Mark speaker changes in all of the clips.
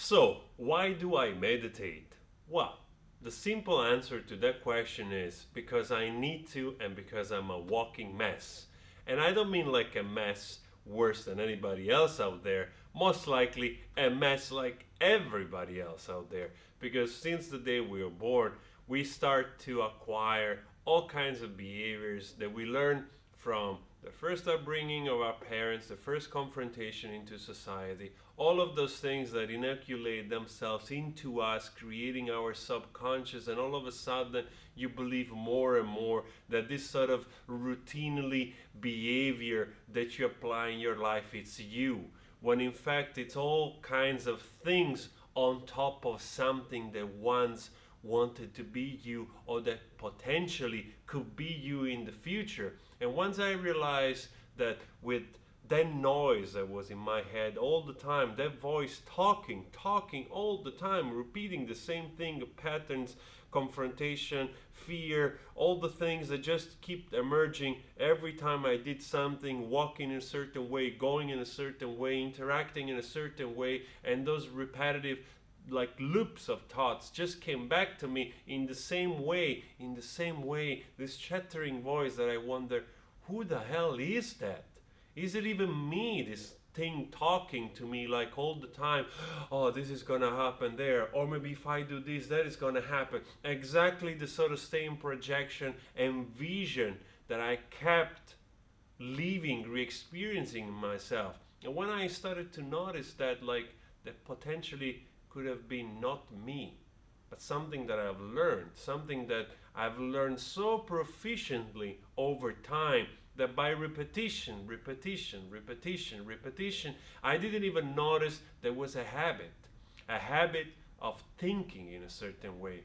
Speaker 1: So, why do I meditate? Well, the simple answer to that question is because I need to and because I'm a walking mess. And I don't mean like a mess worse than anybody else out there, most likely a mess like everybody else out there. Because since the day we were born, we start to acquire all kinds of behaviors that we learn from the first upbringing of our parents, the first confrontation into society, all of those things that inoculate themselves into us, creating our subconscious, and all of a sudden you believe more and more that this sort of routinely behavior that you apply in your life, it's you, when in fact it's all kinds of things on top of something that once wanted to be you or that potentially could be you in the future. And once I realized that with that noise that was in my head all the time, that voice talking all the time, repeating the same thing, patterns, confrontation, fear, all the things that just keep emerging every time I did something, walking in a certain way, going in a certain way, interacting in a certain way, and those repetitive like loops of thoughts just came back to me in the same way, this chattering voice that I wonder, who the hell is that? Is it even me, this thing talking to me like all the time? Oh, this is gonna happen there, or maybe if I do this, that is gonna happen. Exactly the sort of same projection and vision that I kept living, re-experiencing myself. And when I started to notice that, like, that potentially could have been not me, but something that I've learned so proficiently over time that by repetition, I didn't even notice there was a habit of thinking in a certain way,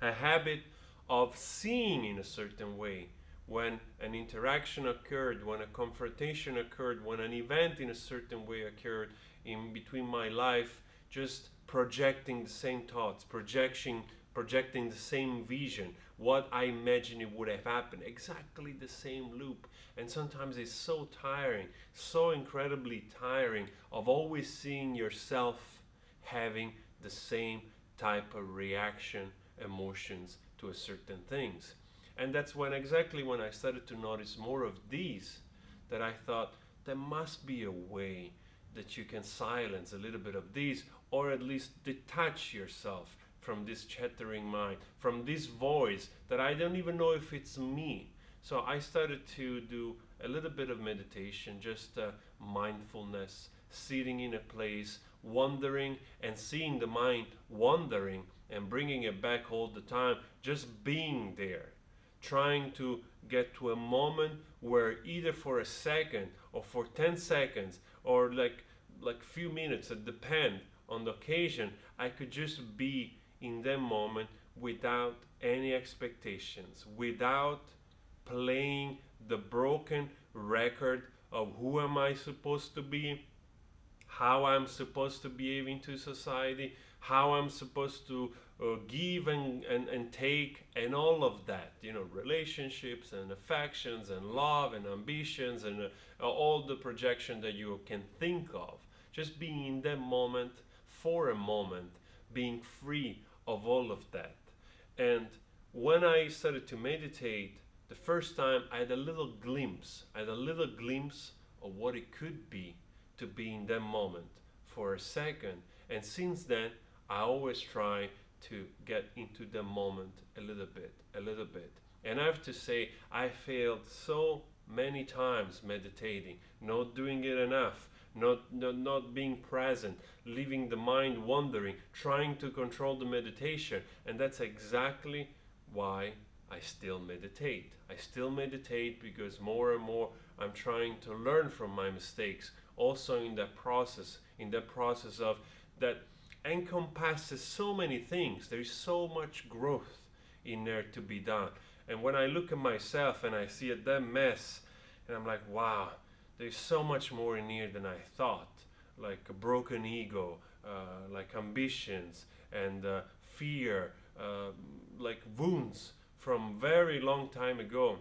Speaker 1: a habit of seeing in a certain way. When an interaction occurred, when a confrontation occurred, when an event in a certain way occurred in between my life, just projecting the same thoughts, projecting the same vision, what I imagine it would have happened, exactly the same loop. And sometimes it's so tiring, so incredibly tiring of always seeing yourself having the same type of reaction, emotions to a certain things. And that's exactly when I started to notice more of these, that I thought there must be a way that you can silence a little bit of these, or at least detach yourself from this chattering mind, from this voice that I don't even know if it's me. So I started to do a little bit of meditation, just mindfulness, sitting in a place, wandering and seeing the mind wandering and bringing it back all the time, just being there, trying to get to a moment where either for a second or for 10 seconds or like few minutes, it depends on the occasion, I could just be in that moment without any expectations, without playing the broken record of who am I supposed to be, how I'm supposed to behave into society, how I'm supposed to give and take, and all of that, relationships and affections and love and ambitions and all the projection that you can think of. Just being in that moment for a moment, being free of all of that. And when I started to meditate, the first time I had a little glimpse, of what it could be to be in that moment for a second. And since then, I always try to get into the moment a little bit. And I have to say, I failed so many times meditating, not doing it enough, not being present, leaving the mind wandering, trying to control the meditation. And that's exactly why I still meditate. I still meditate because more and more I'm trying to learn from my mistakes. Also in that process of that encompasses so many things. There is so much growth in there to be done. And when I look at myself and I see that mess, and I'm like, wow, there's so much more in here than I thought. Like a broken ego, like ambitions and fear, like wounds from very long time ago.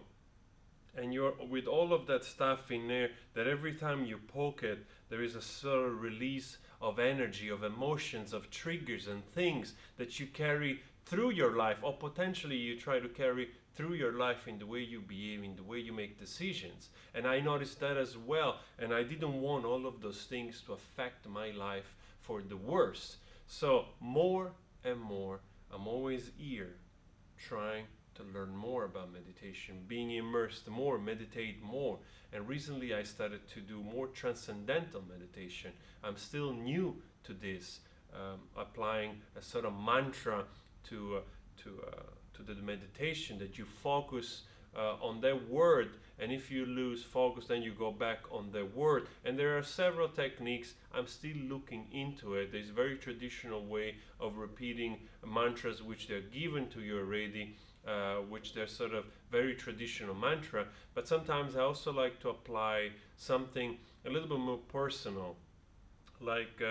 Speaker 1: And you're with all of that stuff in there, that every time you poke it, there is a sort of release of energy, of emotions, of triggers and things that you carry through your life, or potentially you try to carry through your life in the way you behave, in the way you make decisions. And I noticed that as well, and I didn't want all of those things to affect my life for the worse. So more and more, I'm always here trying to learn more about meditation, being immersed more, meditate more. And recently I started to do more transcendental meditation. I'm still new to this, applying a sort of mantra to the meditation, that you focus on that word, and if you lose focus, then you go back on the word. And there are several techniques. I'm still looking into it. There's a very traditional way of repeating mantras which they're given to you already, which they're sort of very traditional mantra. But sometimes I also like to apply something a little bit more personal, like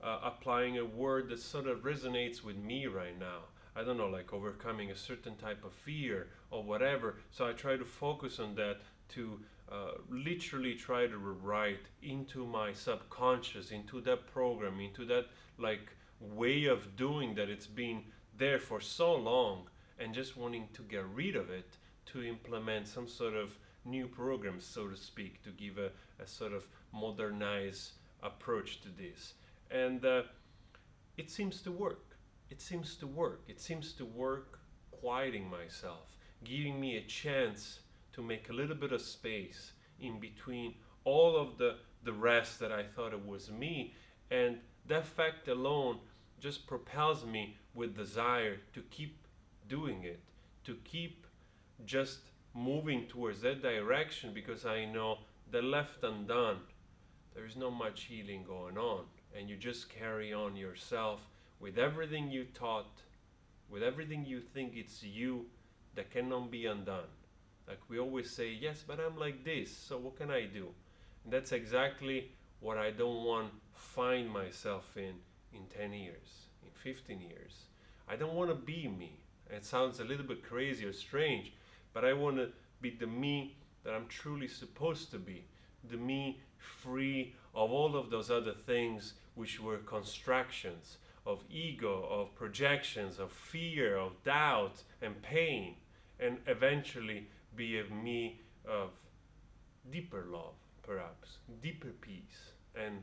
Speaker 1: applying a word that sort of resonates with me right now. I don't know, like overcoming a certain type of fear or whatever. So I try to focus on that, to literally try to rewrite into my subconscious, into that program, into that like way of doing that it's been there for so long, and just wanting to get rid of it, to implement some sort of new program, so to speak, to give a sort of modernized approach to this. And it seems to work. It seems to work. It seems to work quieting myself, giving me a chance to make a little bit of space in between all of the rest that I thought it was me. And that fact alone just propels me with desire to keep doing it, to keep just moving towards that direction, because I know that left undone, there is not much healing going on. And you just carry on yourself with everything you taught, with everything you think it's you, that cannot be undone. Like we always say, yes, but I'm like this, so what can I do? And that's exactly what I don't want to find myself in 10 years, in 15 years. I don't want to be me. It sounds a little bit crazy or strange, but I want to be the me that I'm truly supposed to be. The me free of all of those other things which were constructions of ego, of projections, of fear, of doubt and pain, and eventually be a me of deeper love, perhaps, deeper peace, and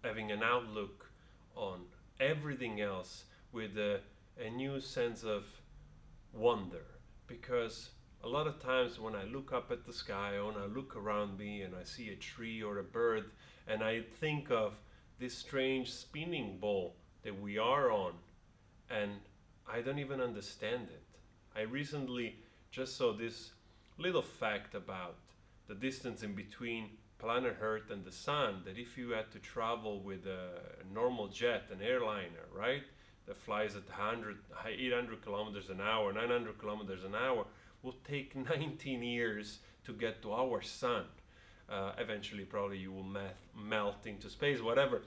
Speaker 1: having an outlook on everything else with a new sense of wonder. Because a lot of times when I look up at the sky, or when I look around me and I see a tree or a bird, and I think of this strange spinning ball that we are on, and I don't even understand it. I recently just saw this little fact about the distance in between planet Earth and the sun, that if you had to travel with a normal jet, an airliner, right, that flies at 800 kilometers an hour, 900 kilometers an hour, will take 19 years to get to our sun. Eventually, probably you will melt into space, whatever.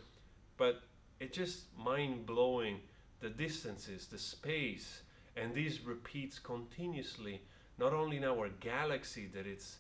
Speaker 1: But it's just mind-blowing, the distances, the space, and this repeats continuously, not only in our galaxy that it's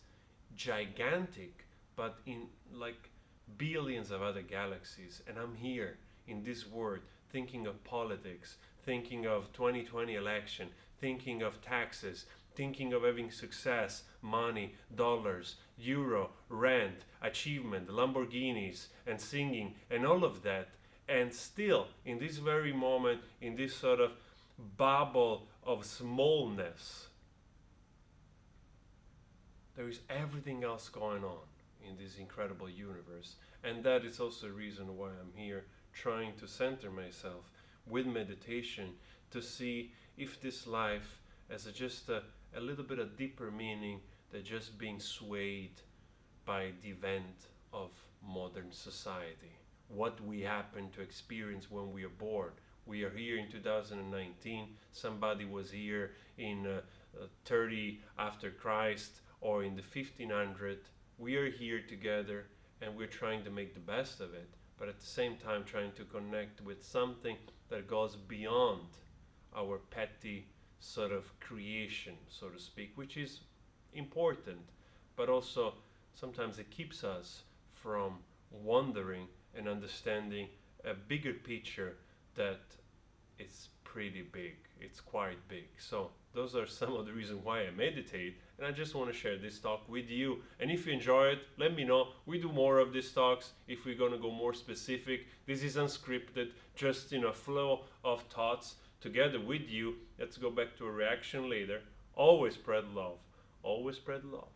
Speaker 1: gigantic, but in like billions of other galaxies. And I'm here in this world thinking of politics, thinking of 2020 election, thinking of taxes, thinking of having success, money, dollars, euro, rent, achievement, Lamborghinis, and singing, and all of that. And still, in this very moment, in this sort of bubble of smallness, there is everything else going on in this incredible universe. And that is also a reason why I'm here, trying to center myself with meditation, to see if this life has just a little bit of deeper meaning than just being swayed by the event of modern society. What we happen to experience when we are born. We are here in 2019. Somebody was here in 30 after Christ, or in the 1500. We are here together, and we're trying to make the best of it, but at the same time trying to connect with something that goes beyond our petty sort of creation, so to speak, which is important, but also sometimes it keeps us from wandering and understanding a bigger picture that it's pretty big. It's quite big. So those are some of the reasons why I meditate, and I just want to share this talk with you. And if you enjoy it, let me know. We do more of these talks if we're going to go more specific. This is unscripted, just flow of thoughts together with you. Let's go back to a reaction later. Always spread love. Always spread love.